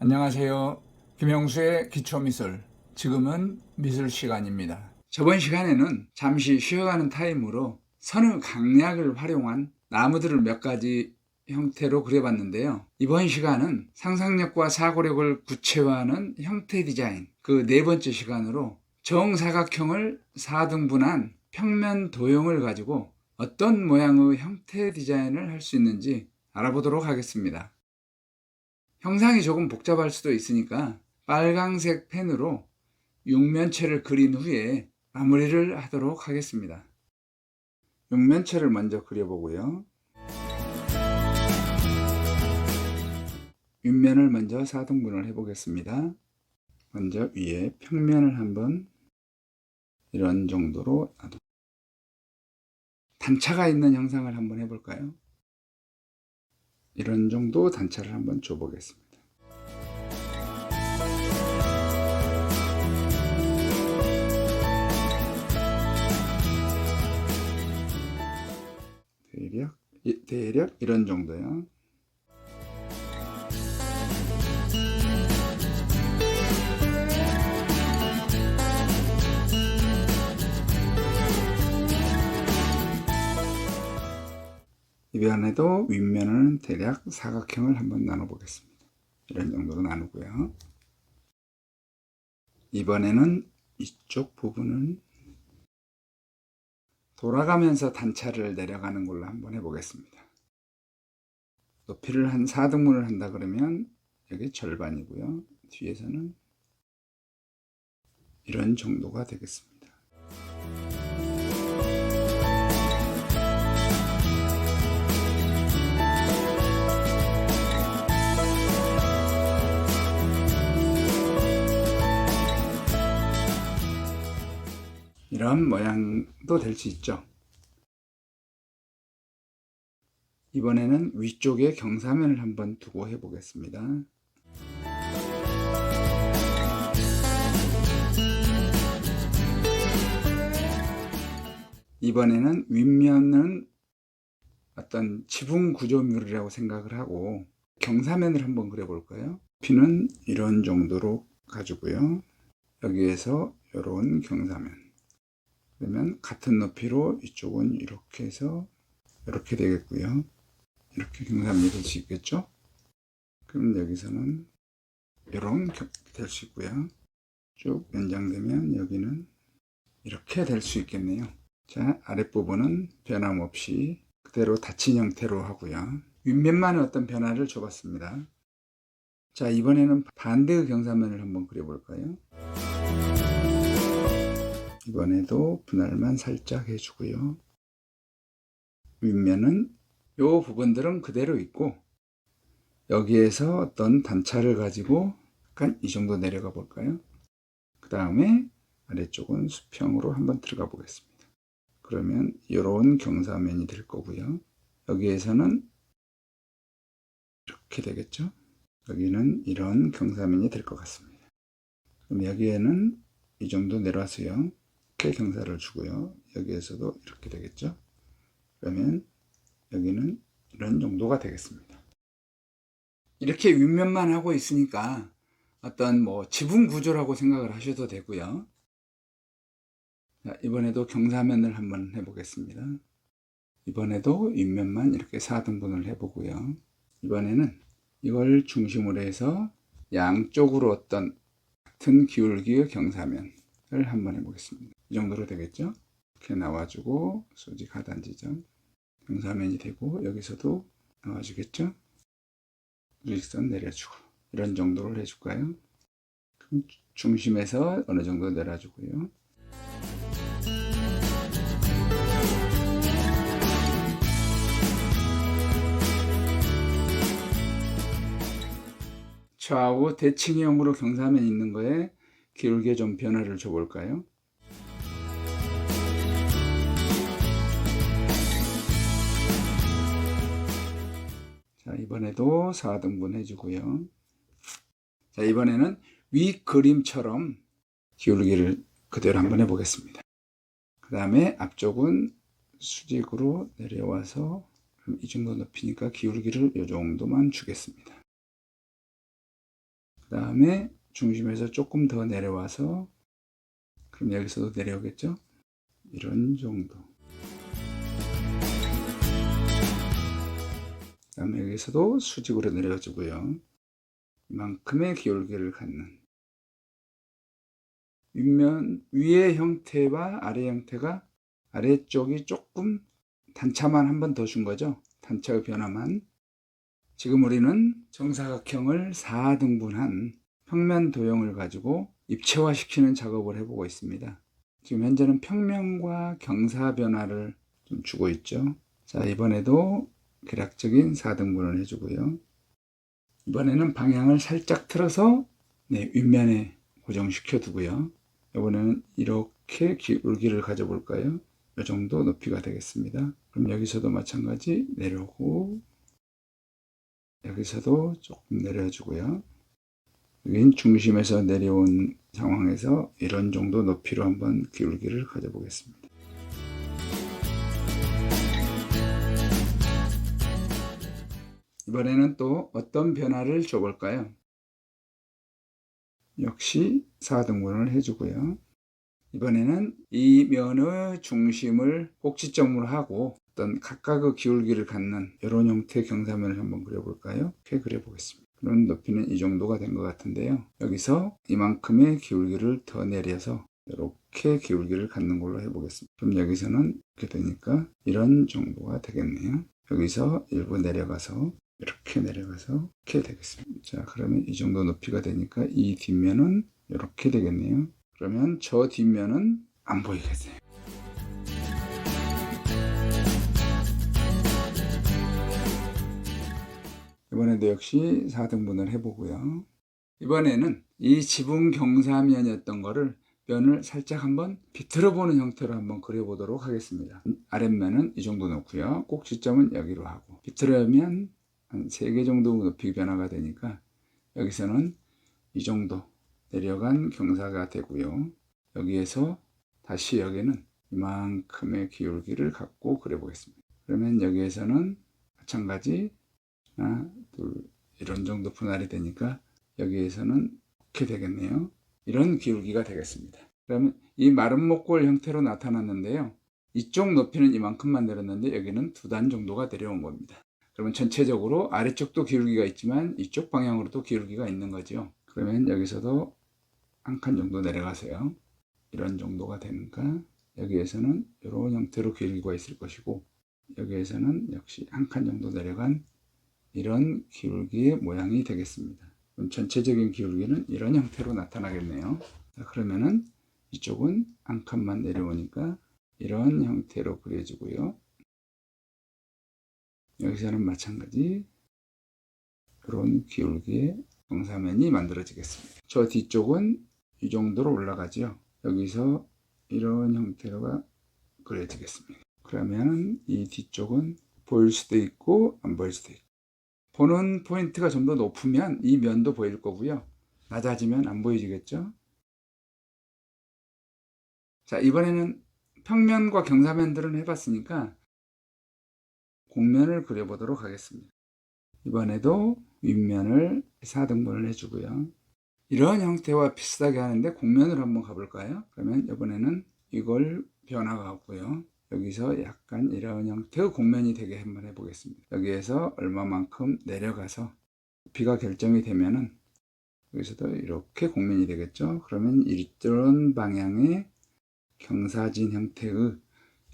안녕하세요. 김영수의 기초미술. 지금은 미술 시간입니다. 저번 시간에는 잠시 쉬어가는 타임으로 선의 강약을 활용한 나무들을 몇 가지 형태로 그려봤는데요. 이번 시간은 상상력과 사고력을 구체화하는 형태 디자인, 그 네 번째 시간으로 정사각형을 4등분한 평면 도형을 가지고 어떤 모양의 형태 디자인을 할 수 있는지 알아보도록 하겠습니다. 형상이 조금 복잡할 수도 있으니까 빨강색 펜으로 육면체를 그린 후에 마무리를 하도록 하겠습니다. 육면체를 먼저 그려보고요. 윗면을 먼저 4등분을 해보겠습니다. 먼저 위에 평면을 한번 이런 정도로 단차가 있는 형상을 한번 해볼까요? 이런 정도 단차를 한번 줘보겠습니다. 대략 이런 정도요. 이번에도 윗면은 대략 사각형을 한번 나눠 보겠습니다. 이런 정도로 나누고요. 이번에는 이쪽 부분은 돌아가면서 단차를 내려가는 걸로 한번 해보겠습니다. 높이를 한 4등분을 한다 그러면 여기 절반이고요. 뒤에서는 이런 정도가 되겠습니다. 이런 모양도 될 수 있죠. 이번에는 위쪽에 경사면을 한번 두고 해보겠습니다. 이번에는 윗면은 어떤 지붕 구조물이라고 생각을 하고 경사면을 한번 그려볼까요? 높이는 이런 정도로 가지고요. 여기에서 이런 경사면. 그러면 같은 높이로 이쪽은 이렇게 해서 이렇게 되겠고요. 이렇게 경사면이 될 수 있겠죠? 그럼 여기서는 이런 될 수 있고요. 쭉 연장되면 여기는 이렇게 될 수 있겠네요. 자, 아랫부분은 변함없이 그대로 닫힌 형태로 하고요. 윗면만에 어떤 변화를 줘봤습니다. 자, 이번에는 반대의 경사면을 한번 그려볼까요? 이번에도 분할만 살짝 해주고요. 윗면은 이 부분들은 그대로 있고 여기에서 어떤 단차를 가지고 약간 이 정도 내려가 볼까요? 그 다음에 아래쪽은 수평으로 한번 들어가 보겠습니다. 그러면 이런 경사면이 될 거고요. 여기에서는 이렇게 되겠죠? 여기는 이런 경사면이 될 것 같습니다. 그럼 여기에는 이 정도 내려와서요. 이렇게 경사를 주고요. 여기에서도 이렇게 되겠죠? 그러면 여기는 이런 정도가 되겠습니다. 이렇게 윗면만 하고 있으니까 어떤 지붕 구조라고 생각을 하셔도 되고요. 자, 이번에도 경사면을 한번 해보겠습니다. 이번에도 윗면만 이렇게 4등분을 해보고요. 이번에는 이걸 중심으로 해서 양쪽으로 어떤 같은 기울기의 경사면을 한번 해보겠습니다. 이 정도로 되겠죠? 이렇게 나와주고 수직 하단 지점 경사면이 되고 여기서도 나와주겠죠? 일직선 내려주고 이런 정도를 해줄까요? 그럼 중심에서 어느 정도 내려주고요. 좌우 대칭형으로 경사면 있는 거에 기울기에 좀 변화를 줘볼까요? 자, 이번에도 4등분 해주고요. 자, 이번에는 위 그림처럼 기울기를 그대로 한번 해보겠습니다. 그 다음에 앞쪽은 수직으로 내려와서 이 정도 높이니까 기울기를 이 정도만 주겠습니다. 그 다음에 중심에서 조금 더 내려와서, 그럼 여기서도 내려오겠죠? 이런 정도. 그 다음에 여기서도 수직으로 내려주고요. 이만큼의 기울기를 갖는 윗면 위의 형태와 아래 형태가, 아래쪽이 조금 단차만 한 번 더 준 거죠. 단차의 변화만. 지금 우리는 정사각형을 4등분한 평면 도형을 가지고 입체화시키는 작업을 해보고 있습니다. 지금 현재는 평면과 경사 변화를 좀 주고 있죠. 자, 이번에도 개략적인 4등분을 해주고요. 이번에는 방향을 살짝 틀어서 윗면에 고정시켜 두고요. 이번에는 이렇게 기울기를 가져볼까요? 이 정도 높이가 되겠습니다. 그럼 여기서도 마찬가지 내려오고, 여기서도 조금 내려주고요. 여긴 중심에서 내려온 상황에서 이런 정도 높이로 한번 기울기를 가져보겠습니다. 이번에는 또 어떤 변화를 줘볼까요? 역시 4등분을 해주고요. 이번에는 이 면의 중심을 꼭지점으로 하고 어떤 각각의 기울기를 갖는 이런 형태의 경사면을 한번 그려볼까요? 이렇게 그려보겠습니다. 그런 높이는 이 정도가 된 것 같은데요. 여기서 이만큼의 기울기를 더 내려서 이렇게 기울기를 갖는 걸로 해보겠습니다. 그럼 여기서는 이렇게 되니까 이런 정도가 되겠네요. 여기서 일부 내려가서 이렇게 내려가서 이렇게 되겠습니다. 자, 그러면 이 정도 높이가 되니까 이 뒷면은 이렇게 되겠네요. 그러면 저 뒷면은 안 보이겠어요. 이번에도 역시 4등분을 해보고요. 이번에는 이 지붕 경사면이었던 거를 면을 살짝 한번 비틀어 보는 형태로 한번 그려보도록 하겠습니다. 아랫면은 이 정도 놓고요. 꼭지점은 여기로 하고, 비틀어면 한 3개 정도 높이 변화가 되니까 여기서는 이 정도 내려간 경사가 되고요. 여기에서 다시 여기는 이만큼의 기울기를 갖고 그려보겠습니다. 그러면 여기에서는 마찬가지 하나, 둘, 이런 정도 분할이 되니까 여기에서는 이렇게 되겠네요. 이런 기울기가 되겠습니다. 그러면 이 마른 목골 형태로 나타났는데요. 이쪽 높이는 이만큼만 내렸는데 여기는 2단 정도가 내려온 겁니다. 그러면 전체적으로 아래쪽도 기울기가 있지만 이쪽 방향으로도 기울기가 있는 거죠. 그러면 여기서도 한 칸 정도 내려가세요. 이런 정도가 되니까 여기에서는 이런 형태로 기울기가 있을 것이고, 여기에서는 역시 한 칸 정도 내려간 이런 기울기의 모양이 되겠습니다. 그럼 전체적인 기울기는 이런 형태로 나타나겠네요. 자, 그러면은 이쪽은 한 칸만 내려오니까 이런 형태로 그려지고요. 여기서는 마찬가지 이런 기울기의 경사면이 만들어지겠습니다. 저 뒤쪽은 이 정도로 올라가죠. 여기서 이런 형태로가 그려지겠습니다. 그러면 이 뒤쪽은 보일 수도 있고 안 보일 수도 있고, 보는 포인트가 좀 더 높으면 이 면도 보일 거고요. 낮아지면 안 보이겠죠. 자, 이번에는 평면과 경사면들은 해봤으니까 곡면을 그려보도록 하겠습니다. 이번에도 윗면을 4등분을 해주고요. 이런 형태와 비슷하게 하는데 곡면을 한번 가볼까요? 그러면 이번에는 이걸 변화하고요. 여기서 약간 이런 형태의 곡면이 되게 한번 해보겠습니다. 여기에서 얼마만큼 내려가서 높이가 결정이 되면은 여기서도 이렇게 곡면이 되겠죠. 그러면 이런 방향의 경사진 형태의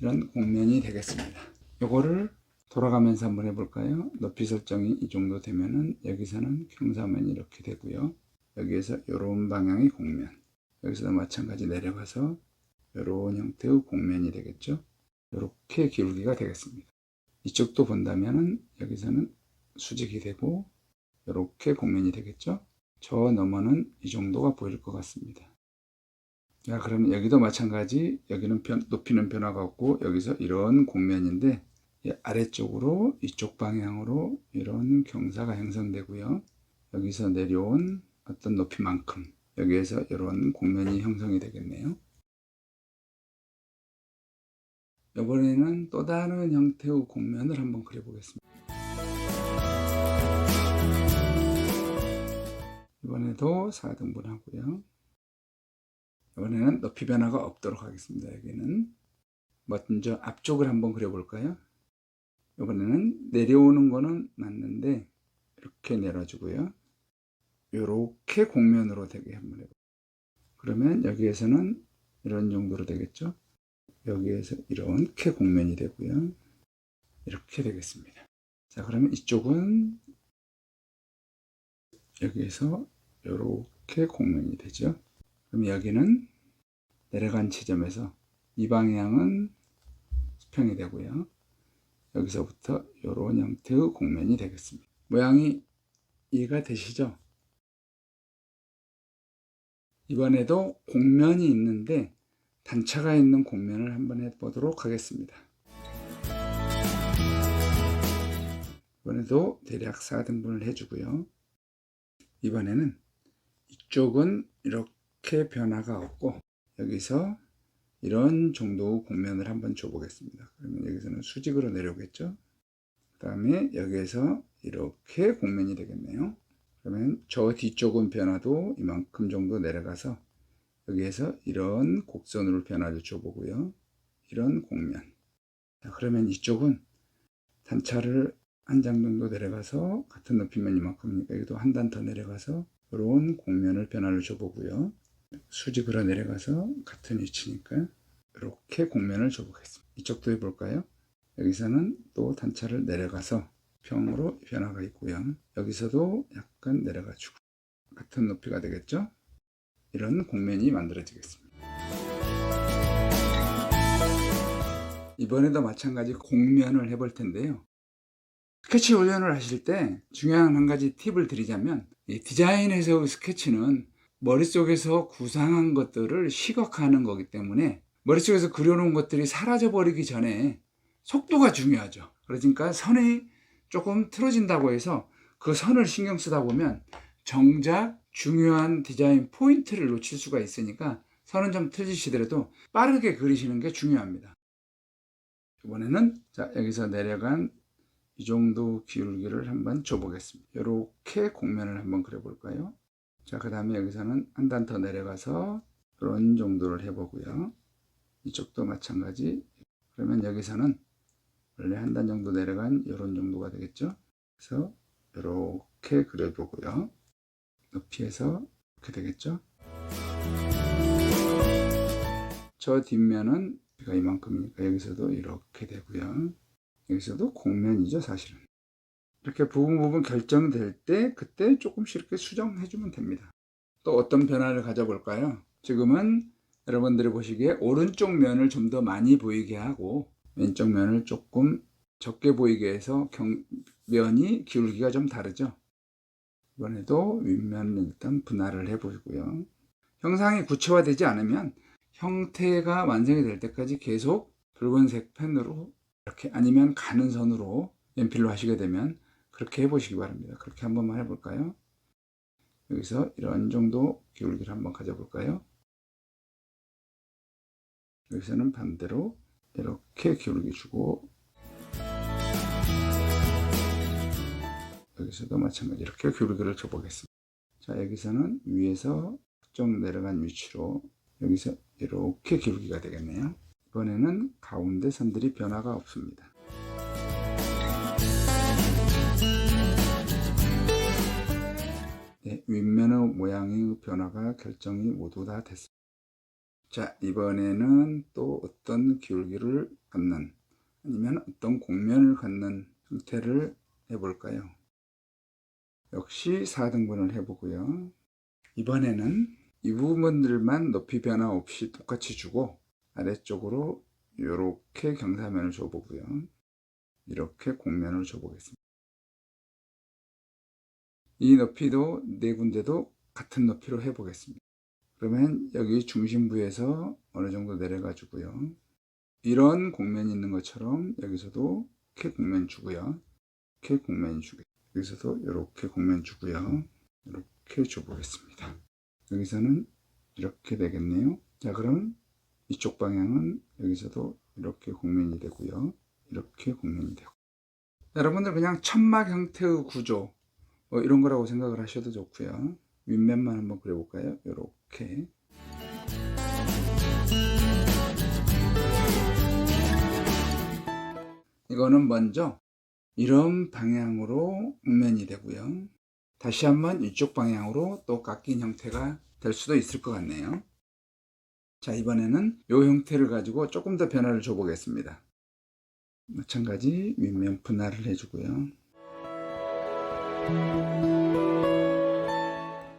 이런 곡면이 되겠습니다. 요거를 돌아가면서 한번 해볼까요? 높이 설정이 이 정도 되면은 여기서는 경사면이 이렇게 되고요. 여기에서 이런 방향의 곡면, 여기서도 마찬가지 내려가서 이런 형태의 곡면이 되겠죠. 이렇게 기울기가 되겠습니다. 이쪽도 본다면은 여기서는 수직이 되고 이렇게 곡면이 되겠죠. 저 너머는 이 정도가 보일 것 같습니다. 자, 그러면 여기도 마찬가지, 여기는 높이는 변화가 없고 여기서 이런 곡면인데 아래쪽으로 이쪽 방향으로 이런 경사가 형성되고요. 여기서 내려온 어떤 높이만큼 여기에서 이런 곡면이 형성이 되겠네요. 이번에는 또 다른 형태의 곡면을 한번 그려보겠습니다. 이번에도 이번에도 4등분 하고요. 이번에는 높이 변화가 없도록 하겠습니다. 여기는 먼저 앞쪽을 한번 그려볼까요? 이번에는 내려오는 거는 맞는데 이렇게 내려주고요. 이렇게 곡면으로 되게 한번 해볼게요. 그러면 여기에서는 이런 정도로 되겠죠? 여기에서 이렇게 곡면이 되고요. 이렇게 되겠습니다. 자, 그러면 이쪽은 여기에서 이렇게 곡면이 되죠. 그럼 여기는 내려간 지점에서 이 방향은 수평이 되고요. 여기서부터 이런 형태의 곡면이 되겠습니다. 모양이 이해가 되시죠? 이번에도 곡면이 있는데 단차가 있는 곡면을 한번 해보도록 하겠습니다. 이번에도 대략 4등분을 해주고요. 이번에는 이쪽은 이렇게 변화가 없고 여기서 이런 정도의 곡면을 한번 줘보겠습니다. 그러면 여기서는 수직으로 내려오겠죠. 그 다음에 여기에서 이렇게 곡면이 되겠네요. 그러면 저 뒤쪽은 변화도 이만큼 정도 내려가서 여기에서 이런 곡선으로 변화를 줘보고요. 이런 곡면. 자, 그러면 이쪽은 단차를 한 장 정도 내려가서 같은 높이면 이만큼이니까 여기도 한 단 더 내려가서 이런 곡면을 변화를 줘보고요. 수직으로 내려가서 같은 위치니까 이렇게 곡면을 줘보겠습니다. 이쪽도 해볼까요? 여기서는 또 단차를 내려가서 평으로 변화가 있고요. 여기서도 약간 내려가지고 같은 높이가 되겠죠? 이런 곡면이 만들어지겠습니다. 이번에도 마찬가지 곡면을 해볼 텐데요. 스케치 훈련을 하실 때 중요한 한 가지 팁을 드리자면 이 디자인에서의 스케치는 머릿속에서 구상한 것들을 시각화하는 거기 때문에 머릿속에서 그려놓은 것들이 사라져 버리기 전에 속도가 중요하죠. 그러니까 선이 조금 틀어진다고 해서 그 선을 신경 쓰다 보면 정작 중요한 디자인 포인트를 놓칠 수가 있으니까 선은 좀 틀리시더라도 빠르게 그리시는 게 중요합니다. 이번에는 자, 여기서 내려간 이 정도 기울기를 한번 줘보겠습니다. 이렇게 곡면을 한번 그려볼까요? 자, 그 다음에 여기서는 한 단 더 내려가서 이런 정도를 해보고요. 이쪽도 마찬가지. 그러면 여기서는 원래 한 단 정도 내려간 이런 정도가 되겠죠. 그래서 이렇게 그려보고요. 높이에서 이렇게 되겠죠. 저 뒷면은 이만큼이니까 여기서도 이렇게 되고요. 여기서도 곡면이죠, 사실은. 이렇게 부분 결정될 때 그때 조금씩 이렇게 수정해 주면 됩니다. 또 어떤 변화를 가져볼까요? 지금은 여러분들이 보시기에 오른쪽 면을 좀 더 많이 보이게 하고 왼쪽 면을 조금 적게 보이게 해서 면이 기울기가 좀 다르죠. 이번에도 윗면을 일단 분할을 해보고요. 형상이 구체화되지 않으면 형태가 완성이 될 때까지 계속 붉은색 펜으로 이렇게 아니면 가는 선으로 연필로 하시게 되면 그렇게 해보시기 바랍니다. 그렇게 한 번만 해볼까요? 여기서 이런 정도 기울기를 한번 가져볼까요? 여기서는 반대로 이렇게 기울기 주고 여기서도 마찬가지 이렇게 기울기를 줘보겠습니다. 자, 여기서는 위에서 좀 내려간 위치로 여기서 이렇게 기울기가 되겠네요. 이번에는 가운데 선들이 변화가 없습니다. 네, 윗면의 모양의 변화가 결정이 모두 다 됐습니다. 자, 이번에는 또 어떤 기울기를 갖는 아니면 어떤 곡면을 갖는 형태를 해볼까요? 역시 4등분을 해보고요. 이번에는 이 부분들만 높이 변화 없이 똑같이 주고 아래쪽으로 이렇게 경사면을 줘보고요. 이렇게 곡면을 줘보겠습니다. 이 높이도 네 군데도 같은 높이로 해보겠습니다. 그러면 여기 중심부에서 어느 정도 내려가지고요. 이런 곡면이 있는 것처럼 여기서도 이렇게 곡면 주고요. 이렇게 곡면 주고 여기서도 이렇게 곡면 주고요. 이렇게 줘보겠습니다. 여기서는 이렇게 되겠네요. 자, 그럼 이쪽 방향은 여기서도 이렇게 곡면이 되고요. 이렇게 곡면이 되고. 여러분들 그냥 천막 형태의 구조 이런 거라고 생각을 하셔도 좋고요. 윗면만 한번 그려볼까요? 이렇게. 이거는 먼저 이런 방향으로 곡면이 되고요. 다시 한번 이쪽 방향으로 또 깎인 형태가 될 수도 있을 것 같네요. 자, 이번에는 이 형태를 가지고 조금 더 변화를 줘 보겠습니다. 마찬가지 윗면 분할을 해주고요.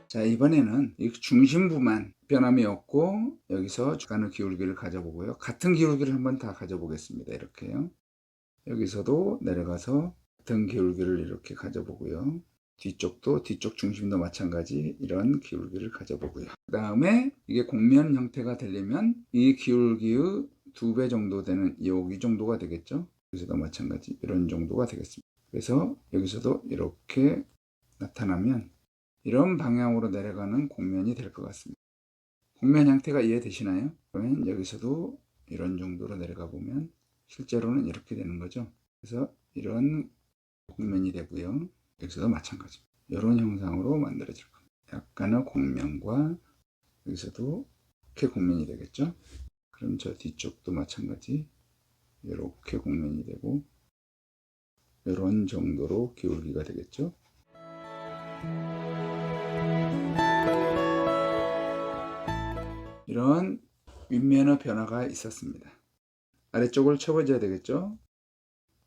자, 이번에는 이 중심부만 변함이 없고 여기서 주간의 기울기를 가져보고요. 같은 기울기를 한번 다 가져보겠습니다. 이렇게요. 여기서도 내려가서 같은 기울기를 이렇게 가져보고요. 뒤쪽도 뒤쪽 중심도 마찬가지 이런 기울기를 가져보고요. 그 다음에 이게 곡면 형태가 되려면 이 기울기의 2배 정도 되는 이 정도가 되겠죠. 여기서도 마찬가지 이런 정도가 되겠습니다. 그래서 여기서도 이렇게 나타나면 이런 방향으로 내려가는 곡면이 될 것 같습니다. 곡면 형태가 이해되시나요? 그러면 여기서도 이런 정도로 내려가 보면 실제로는 이렇게 되는 거죠. 그래서 이런 곡면이 되고요. 여기서도 마찬가지 이런 형상으로 만들어질 겁니다. 약간의 곡면과 여기서도 이렇게 곡면이 되겠죠. 그럼 저 뒤쪽도 마찬가지 이렇게 곡면이 되고 이런 정도로 기울기가 되겠죠. 이런 윗면의 변화가 있었습니다. 아래쪽을 쳐보셔야 되겠죠.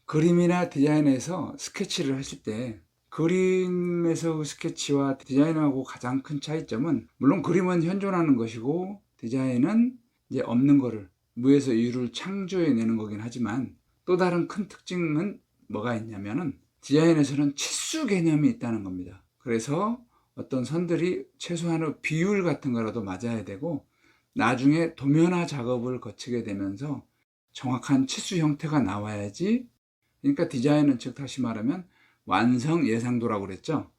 그림이나 디자인에서 스케치를 하실 때 그림에서 스케치와 디자인하고 가장 큰 차이점은 물론 그림은 현존하는 것이고 디자인은 이제 없는 거를 무에서 유를 창조해내는 거긴 하지만 또 다른 큰 특징은 뭐가 있냐면은 디자인에서는 치수 개념이 있다는 겁니다. 그래서 어떤 선들이 최소한의 비율 같은 거라도 맞아야 되고 나중에 도면화 작업을 거치게 되면서 정확한 치수 형태가 나와야지. 그러니까 디자인은 즉 다시 말하면 완성 예상도라고 그랬죠.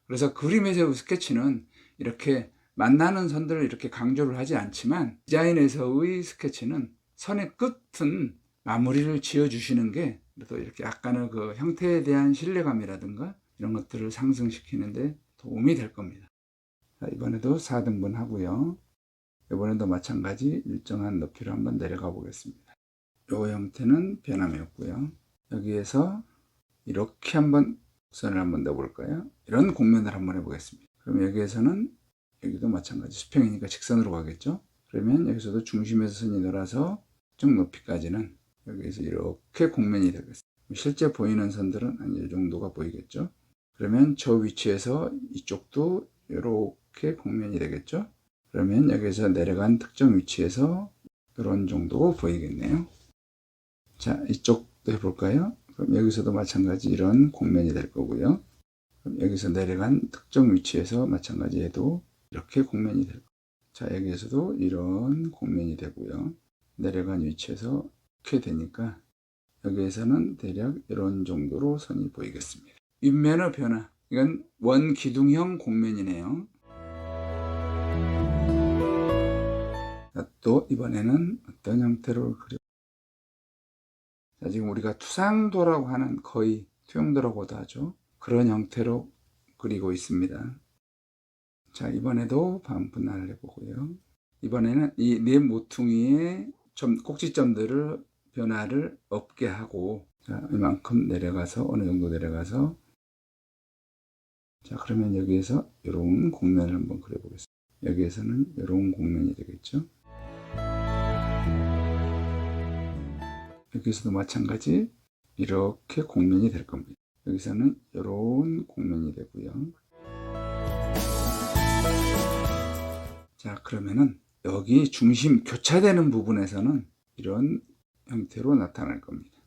그래서 그림에서의 스케치는 이렇게 만나는 선들을 이렇게 강조를 하지 않지만 디자인에서의 스케치는 선의 끝은 마무리를 지어 주시는 게 또 이렇게 약간의 그 형태에 대한 신뢰감이라든가 이런 것들을 상승시키는데 도움이 될 겁니다. 자, 이번에도 4등분 하고요. 이번에도 마찬가지 일정한 높이로 한번 내려가 보겠습니다. 이 형태는 변함이 없고요. 여기에서 이렇게 한번 선을 한번 넣어볼까요? 이런 곡면을 한번 해보겠습니다. 그럼 여기에서는 여기도 마찬가지 수평이니까 직선으로 가겠죠? 그러면 여기서도 중심에서 선이 돌아서 쪽 높이까지는 여기에서 이렇게 곡면이 되겠습니다. 실제 보이는 선들은 한 이 정도가 보이겠죠? 그러면 저 위치에서 이쪽도 이렇게 곡면이 되겠죠? 그러면 여기서 내려간 특정 위치에서 이런 정도 보이겠네요. 자, 이쪽도 해볼까요? 그럼 여기서도 마찬가지 이런 곡면이 될 거고요. 그럼 여기서 내려간 특정 위치에서 마찬가지 해도 이렇게 곡면이 될 거예요. 자, 여기에서도 이런 곡면이 되고요. 내려간 위치에서 이렇게 되니까 여기에서는 대략 이런 정도로 선이 보이겠습니다. 윗면의 변화, 이건 원기둥형 곡면이네요. 자, 또 이번에는 어떤 형태로 그려? 자, 지금 우리가 투상도라고 하는 거의 투영도라고도 하죠. 그런 형태로 그리고 있습니다. 자, 이번에도 반분할을 해보고요. 이번에는 이 네 모퉁이의 꼭지점들을 변화를 없게 하고, 자, 이만큼 내려가서 어느 정도 내려가서, 자, 그러면 여기에서 이런 곡면을 한번 그려보겠습니다. 여기에서는 이런 곡면이 되겠죠. 여기서도 마찬가지 이렇게 곡면이 될 겁니다. 여기서는 이런 곡면이 되고요. 자, 그러면은 여기 중심 교차되는 부분에서는 이런 형태로 나타날 겁니다.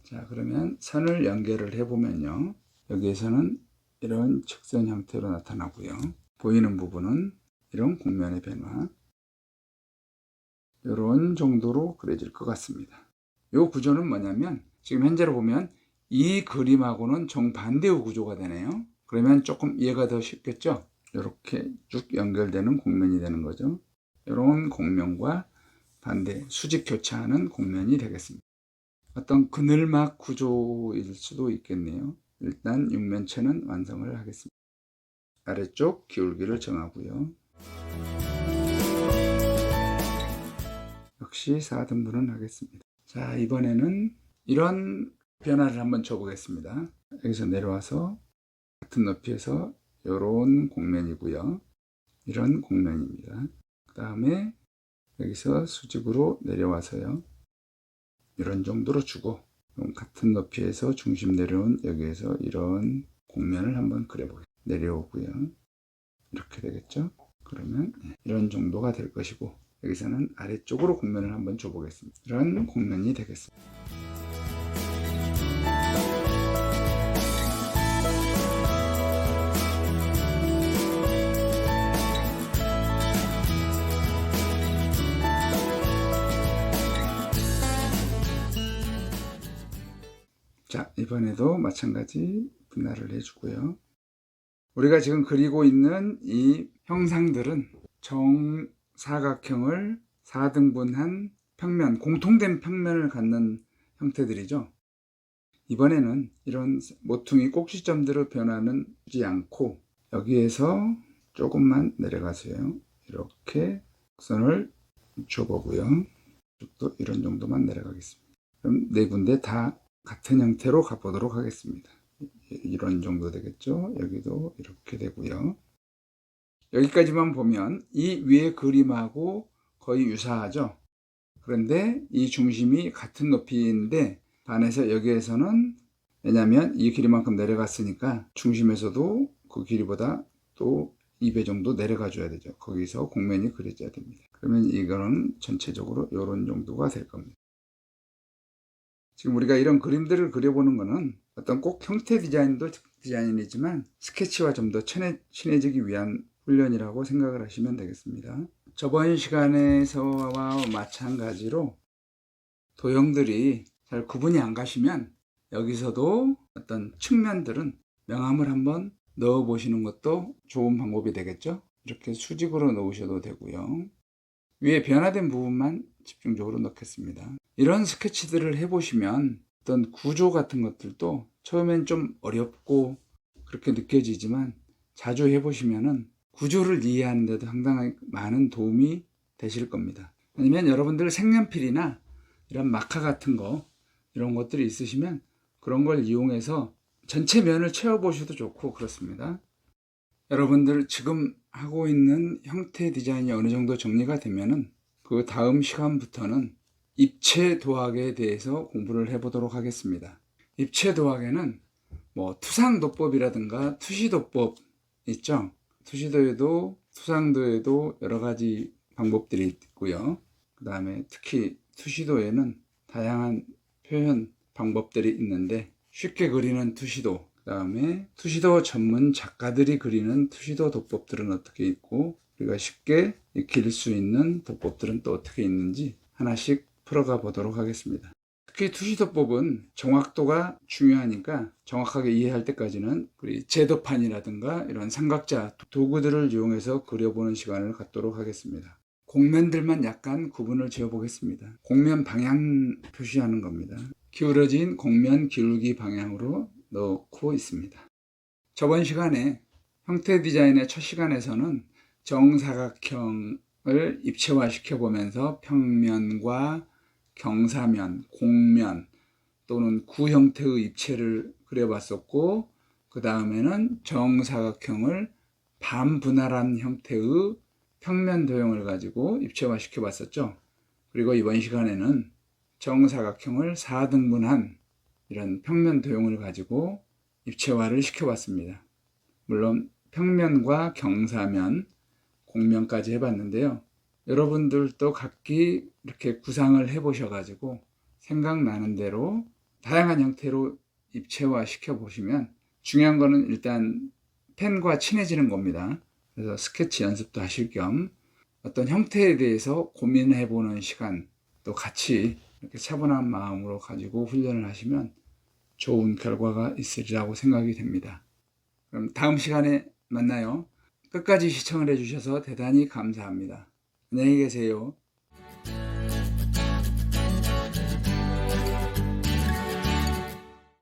자, 그러면 선을 연결을 해보면요. 여기에서는 이런 직선 형태로 나타나고요. 보이는 부분은 이런 곡면의 변화. 이런 정도로 그려질 것 같습니다. 이 구조는 뭐냐면 지금 현재로 보면 이 그림하고는 정반대의 구조가 되네요. 그러면 조금 이해가 더 쉽겠죠? 이렇게 쭉 연결되는 곡면이 되는 거죠. 이런 곡면과 반대 수직 교차하는 곡면이 되겠습니다. 어떤 그늘막 구조일 수도 있겠네요. 일단 육면체는 완성을 하겠습니다. 아래쪽 기울기를 정하고요. 역시 4등분은 하겠습니다. 자, 이번에는 이런 변화를 한번 줘보겠습니다. 여기서 내려와서 같은 높이에서 이런 공면이고요. 이런 공면입니다. 그 다음에 여기서 수직으로 내려와서요. 이런 정도로 주고 같은 높이에서 중심 내려온 여기에서 이런 공면을 한번 그려보겠습니다. 내려오고요. 이렇게 되겠죠? 그러면 이런 정도가 될 것이고 여기서는 아래쪽으로 공면을 한번 줘보겠습니다. 이런 공면이 되겠습니다. 자, 이번에도 마찬가지 분할을 해주고요. 우리가 지금 그리고 있는 이 형상들은 정사각형을 4등분한 평면, 공통된 평면을 갖는 형태들이죠. 이번에는 이런 모퉁이 꼭지점대로 변하지 않고 여기에서 조금만 내려가세요. 이렇게 곡선을 줘보고요. 또 이런 정도만 내려가겠습니다. 그럼 네 군데 다 같은 형태로 가보도록 하겠습니다. 이런 정도 되겠죠. 여기도 이렇게 되고요. 여기까지만 보면 이 위의 그림하고 거의 유사하죠. 그런데 이 중심이 같은 높이인데 반해서 여기에서는 왜냐하면 이 길이만큼 내려갔으니까 중심에서도 그 길이보다 또 2배 정도 내려가 줘야 되죠. 거기서 공면이 그려져야 됩니다. 그러면 이거는 전체적으로 이런 정도가 될 겁니다. 지금 우리가 이런 그림들을 그려보는 것은 어떤 꼭 형태 디자인이지만 스케치와 좀 더 친해지기 위한 훈련이라고 생각을 하시면 되겠습니다. 저번 시간에서와 마찬가지로 도형들이 잘 구분이 안 가시면 여기서도 어떤 측면들은 명암을 한번 넣어 보시는 것도 좋은 방법이 되겠죠. 이렇게 수직으로 넣으셔도 되고요. 위에 변화된 부분만 집중적으로 넣겠습니다. 이런 스케치들을 해보시면 어떤 구조 같은 것들도 처음엔 좀 어렵고 그렇게 느껴지지만 자주 해보시면은 구조를 이해하는 데도 상당히 많은 도움이 되실 겁니다. 아니면 여러분들 색연필이나 이런 마카 같은 거 이런 것들이 있으시면 그런 걸 이용해서 전체 면을 채워보셔도 좋고 그렇습니다. 여러분들 지금 하고 있는 형태 디자인이 어느 정도 정리가 되면은 그 다음 시간부터는 입체 도학에 대해서 공부를 해보도록 하겠습니다. 입체 도학에는 뭐 투상도법이라든가 투시도법 있죠. 투시도에도 투상도에도 여러 가지 방법들이 있고요. 그 다음에 특히 투시도에는 다양한 표현 방법들이 있는데 쉽게 그리는 투시도, 그 다음에 투시도 전문 작가들이 그리는 투시도 도법들은 어떻게 있고 우리가 쉽게 익힐 수 있는 도법들은 또 어떻게 있는지 하나씩 풀어가 보도록 하겠습니다. 특히 투시도법은 정확도가 중요하니까 정확하게 이해할 때까지는 우리 제도판이라든가 이런 삼각자 도구들을 이용해서 그려보는 시간을 갖도록 하겠습니다. 공면들만 약간 구분을 지어 보겠습니다. 공면 방향 표시하는 겁니다. 기울어진 공면 기울기 방향으로 넣고 있습니다. 저번 시간에 형태 디자인의 첫 시간에서는 정사각형을 입체화 시켜보면서 평면과 경사면, 공면 또는 구형태의 입체를 그려봤었고 그 다음에는 정사각형을 반분할한 형태의 평면 도형을 가지고 입체화 시켜봤었죠. 그리고 이번 시간에는 정사각형을 4등분한 이런 평면 도형을 가지고 입체화를 시켜봤습니다. 물론 평면과 경사면, 공면까지 해봤는데요. 여러분들도 각기 이렇게 구상을 해보셔가지고 생각나는 대로 다양한 형태로 입체화 시켜보시면 중요한 거는 일단 펜과 친해지는 겁니다. 그래서 스케치 연습도 하실 겸 어떤 형태에 대해서 고민해보는 시간 또 같이 이렇게 차분한 마음으로 가지고 훈련을 하시면 좋은 결과가 있으리라고 생각이 됩니다. 그럼 다음 시간에 만나요. 끝까지 시청을 해주셔서 대단히 감사합니다. 안녕히 계세요.